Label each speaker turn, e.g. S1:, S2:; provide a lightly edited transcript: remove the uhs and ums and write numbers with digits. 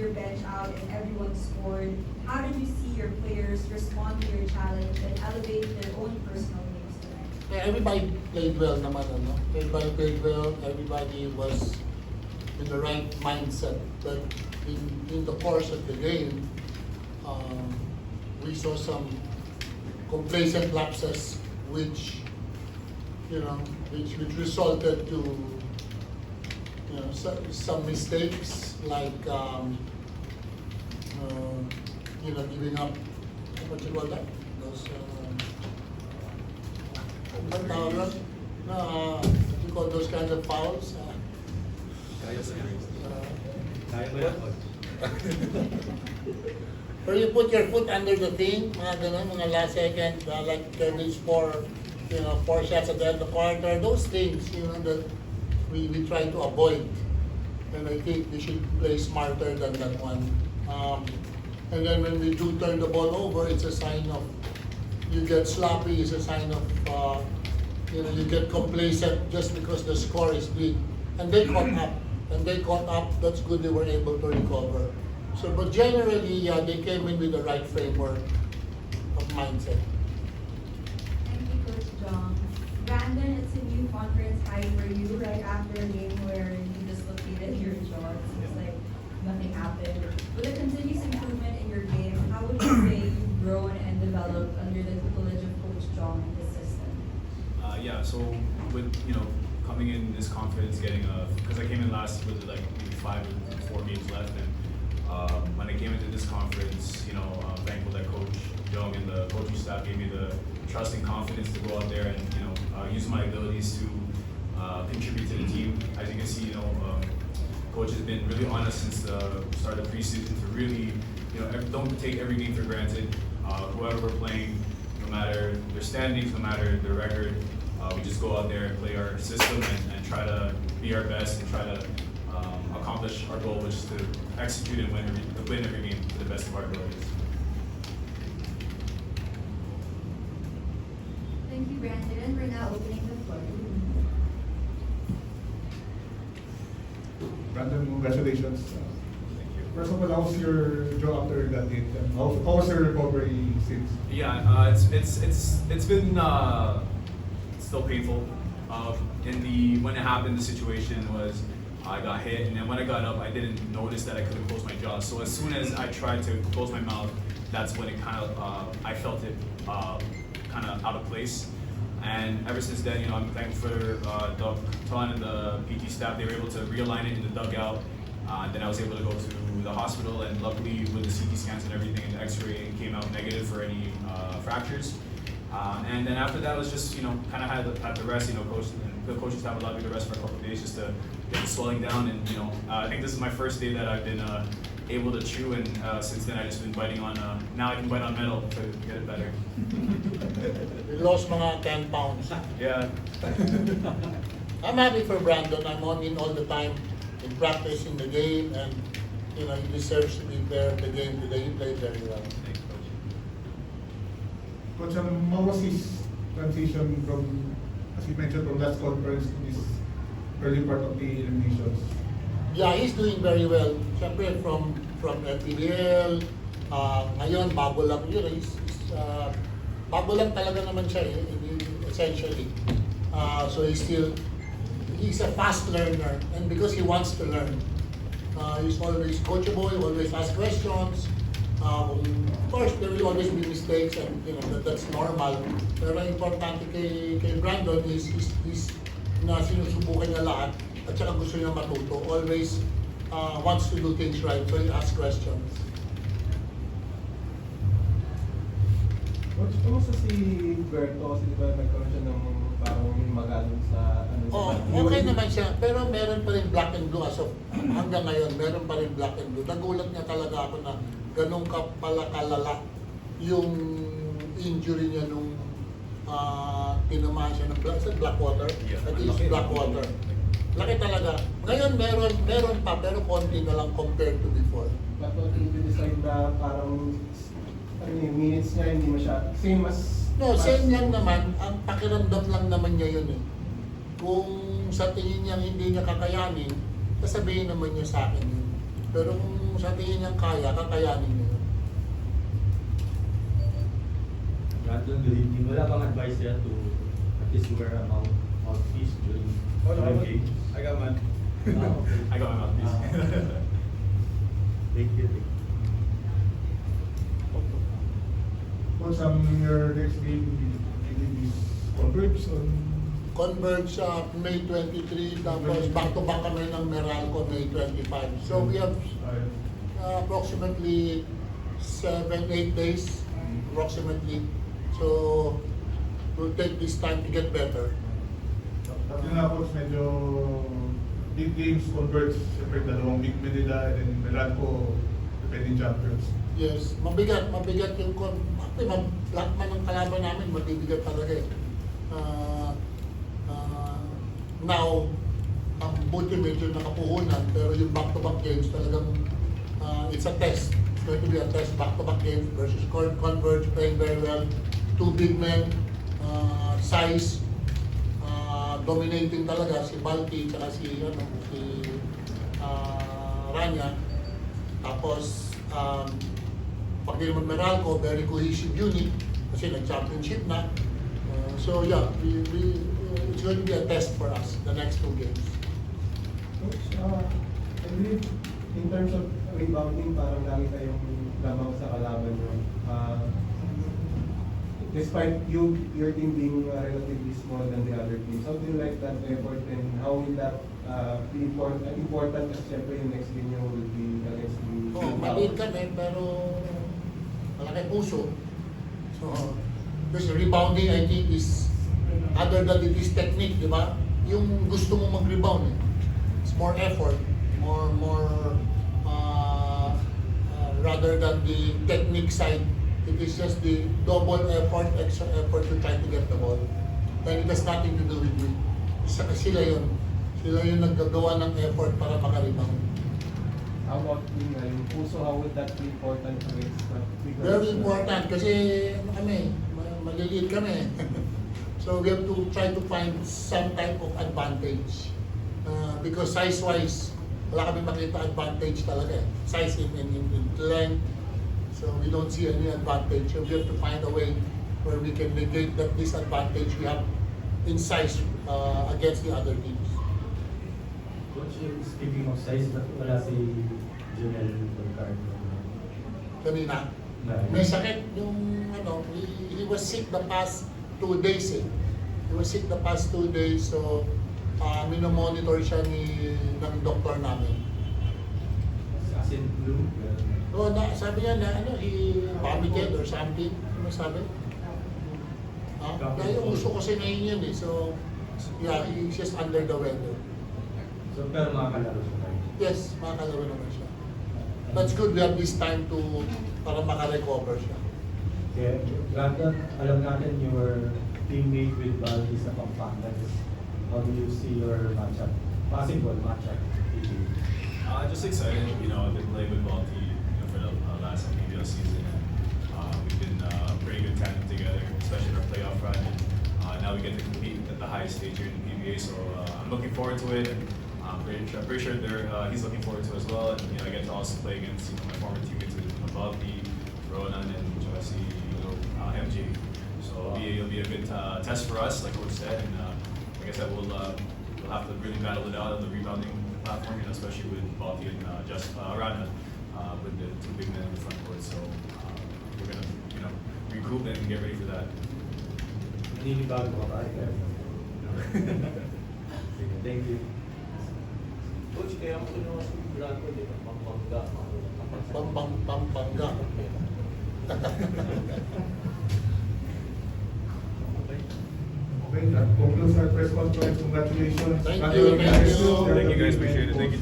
S1: your bench out and everyone scored, how did you see your players respond to your challenge and elevate their own personal games tonight?
S2: Yeah, everybody played well naman, ano? Everybody played well, everybody was in the right mindset. But in the course of the game, we saw some complacent lapses which resulted to some mistakes like giving up, what you call that? Those what you call those kinds of fouls? Where you put your foot under the thing, mga last second, like these four shots at the end of the quarter, those things, that we try to avoid. And I think we should play smarter than that one. And then when we do turn the ball over, it's a sign of, you get sloppy, it's a sign of, you get complacent just because the score is big. And they caught up, that's good, they were able to recover. So, but generally, they came in with the right framework of mindset.
S1: Thank you, Coach Jong. Brandon, it's a new conference high for you right after a game where you dislocated your jaw. It seems like nothing happened. With a continuous improvement in your game, how would you say you've grown and developed under the tutelage of Coach Jong and his system?
S3: Yeah, so with coming in this conference, getting because I came in last with like maybe 5 or 4 games left, and when I came into this conference, I'm thankful that Coach Jong and the coaching staff gave me the trust and confidence to go out there and use my abilities to contribute to the team. As you can see, Coach has been really on us since the start of preseason to really, don't take every game for granted. Whoever we're playing, no matter their standings, no matter their record, we just go out there and play our system and try to be our best and try to accomplish our goal, which is to execute and win every game to the best of our abilities.
S1: Thank you, Brandon. And we're now opening the floor.
S4: Brandon, congratulations.
S3: Thank you.
S4: First of all, how was your jaw after that hit? How was your recovery since?
S3: Yeah, it's been still painful. When it happened, the situation was I got hit, and then when I got up, I didn't notice that I couldn't close my jaw. So as soon as I tried to close my mouth, that's when it I felt it kind of out of place. And ever since then, I'm thankful for Doc Ton and the PT staff. They were able to realign it in the dugout. Then I was able to go to the hospital, and luckily with the CT scans and everything and the X-ray, it came out negative for any fractures. And then after that was just kind of had the rest. The coaching staff allowed me to rest for a couple of days just to get the swelling down. And I think this is my first day that I've been able to chew, and since then I've just been biting on. Now I can bite on metal to get it better.
S2: We lost mga 10 pounds.
S3: Yeah.
S2: I'm happy for Brandon. I'm on in all the time in practice, in the game, and he deserves to be there in the game today. He played very well.
S3: Thanks, Coach.
S4: Coach, how was his transition from, as you mentioned, from last conference to this early part of the eliminations?
S2: Yeah, he's doing very well. Siyempre from LPBL, ngayon bago lang yun. Bago lang talaga naman siya essentially. So he's a fast learner, and because he wants to learn, he's always coachable, he always asks questions. Of course, there will always be mistakes, and that's normal. Pero importante kay Brandon is na sinusubukan niya lahat at saka gusto niya matuto. Always wants to do things right, so he asks questions.
S5: Coach, kumusta si Berto? Kasi di ba nagkaroon siya ng parang magalong sa
S2: Okay naman siya, pero meron pa rin black and blue as of hanggang ngayon, meron pa rin black and blue. Nagulat niya talaga ako na ganun ka pala kalala yung injury niya nung tinamaan siya ng Blackwater.
S3: Yeah,
S2: At least Blackwater. Laki talaga. Ngayon meron pa, pero konti na lang compared to before.
S5: But what you decide na parang minutes niya hindi same as...
S2: No, same lang naman. Ang pakiramdam lang naman niya yun eh. Kung sa tingin niya hindi niya kakayanin, sasabihin naman niya sa akin yun. Pero kung sa tingin niya kaya, kakayanin niya yun.
S6: Brandon, good evening. Wala bang advice there to at least wear a mouthpiece during game?
S7: I got mine.
S6: Okay.
S3: I got my mouthpiece.
S6: Thank you.
S4: Coach, your next game, maybe is Converge on
S2: Converge sa May 23, tapos back-to-back kami ng Meralco May 25. So we have approximately 7-8 days, approximately. So we'll take this time to get better.
S4: Tatlo na coach, medyo big games Converge, siyempre dalawang big Manila and then Meralco, defending champions.
S2: Yes, mabigat yung lahat man ng kalaban namin, mabibigat talaga eh. Now, ang buti medyo nakapuhunan, pero yung back-to-back games talagang it's a test. It's going to be a test, back-to-back games versus Converge, playing very well. Two big men, size, dominating talaga si Balti at si Rania. Tapos, pag di naman Meralco, very cohesive unit kasi nag-championship na. So yeah, it's going to be a test for us, the next two games.
S5: Coach, I believe in terms of rebounding, parang lagi kayong lamang sa kalaban nyo. Despite your team being relatively small than the other teams, how do you like that effort and how will that be important kasi siyempre yung next game nyo will be against the
S2: Maliit kami, pero malaki puso. So, because rebounding, I think, is other than it is technique, di ba? Yung gusto mo mag-rebound eh. It's more effort, more rather than the technique side. It is just the double effort, extra effort to try to get the ball. And it has nothing to do with me. Sila yun. Sila yung naggagawa ng effort para maka-rebound.
S5: How about yung puso, how would that be important against
S2: Very important kasi ano kami, maliliit kami. So we have to try to find some type of advantage. Because size-wise, wala kami makita advantage talaga eh. Size in length. So we don't see any advantage. So we have to find a way where we can negate that disadvantage we have in size against the other teams.
S6: Coach, speaking of size, wala si Junel Ricardo.
S2: Kanina, may sakit yung he was sick the past 2 days eh. He was sick the past 2 days, so minomonitor siya ng doktor namin.
S6: As in blue?
S2: So, sabi niya na he vomited or something. Ano sabi? Kaya yung uso kasi ngayon yun eh. So, yeah, he's just under the weather.
S6: So, pero makakalaro siya tayo?
S2: Yes, makakalaro naman siya. That's good, we have this time para makarecover siya.
S6: Okay, Brandon, alam natin your teammate with Balti sa Pampanga. How do you see your matchup? Possible matchup?
S3: Just excited, I've been playing with Balti for the last PBL season. We've been pretty good tandem together, especially in our playoff run. And now we get to compete at the highest stage here in the PBA, so I'm looking forward to it. And I'm pretty sure he's looking forward to it as well. And I get to also play against my former teammates with Balti, Ronan, and Jesse, MJ. So it'll be a good test for us, like Coach said. And like I said, we'll have to really battle it out on the rebounding platform, especially with Balti and Rana, with the two big men in the front court. So we're gonna, regroup and get ready for that.
S6: Naninibago ka tayo. Sige, thank you.
S7: Coach, kaya mo tulungan sa Brandon, di ba? Pampanga.
S2: Pampanga.
S4: Okay, that concludes our press conference. Congratulations.
S2: Thank you.
S3: Thank you guys, appreciate it. Thank you.